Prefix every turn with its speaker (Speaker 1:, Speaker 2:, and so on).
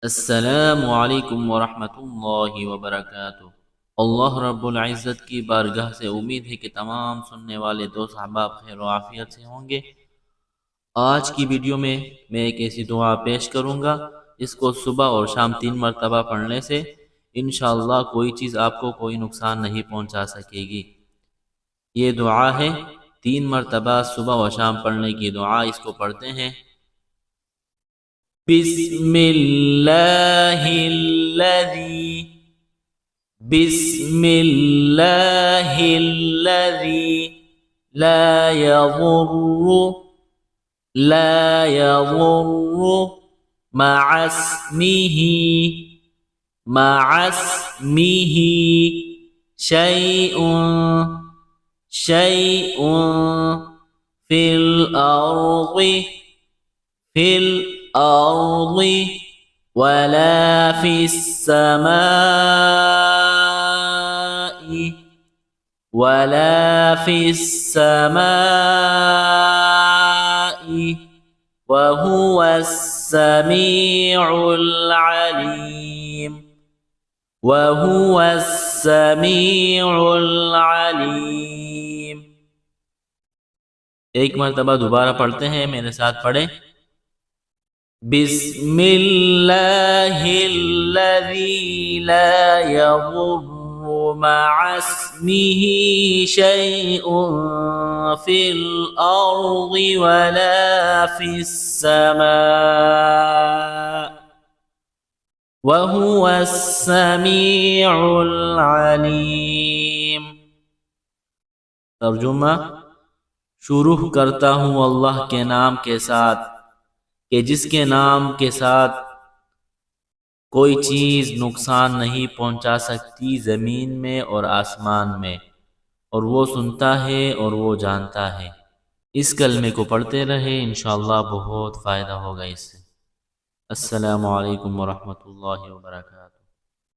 Speaker 1: अस्सलामु अलैकुम वरहमतुल्लाहि वबरकातुहू। अल्लाह रब्बुल इज़्ज़त की बारगाह से उम्मीद है कि तमाम सुनने वाले दोस्त अहबाब खैर व आफियत से होंगे। आज की वीडियो में मैं एक ऐसी दुआ पेश करूँगा, इसको सुबह और शाम 3 मरतबा पढ़ने से इंशाअल्लाह कोई चीज़ आपको कोई नुकसान नहीं पहुँचा सकेगी। ये दुआ है 3 मरतबा सुबह व शाम पढ़ने की दुआ। इसको पढ़ते हैं। बिस्मिल्लाहिल्लज़ी बिस्मिल्लाहिल्लज़ी ला यज़ुर्रु मअस्मिही शैउन फिल अर्ज़ि वला फिस्समाइ वहुवस्समीउल अलीम। एक मरतबा दोबारा पढ़ते हैं, मेरे साथ पढ़े। बिस्मिल्लाहिल्लज़ी ला यज़ुर्रु मअस्मिही शैउन फिल अर्ज़ि वला फिस्समा वहुवस्समीउल अलीम। तर्जुमा: शुरू करता हूँ अल्लाह के नाम के साथ कि जिसके नाम के साथ कोई चीज़ नुकसान नहीं पहुंचा सकती ज़मीन में और आसमान में, और वो सुनता है और वो जानता है। इस कलमे को पढ़ते रहे, इंशाअल्लाह बहुत फ़ायदा होगा इससे। अस्सलामु अलैकुम वरहमतुल्लाहि वबरकातुहू।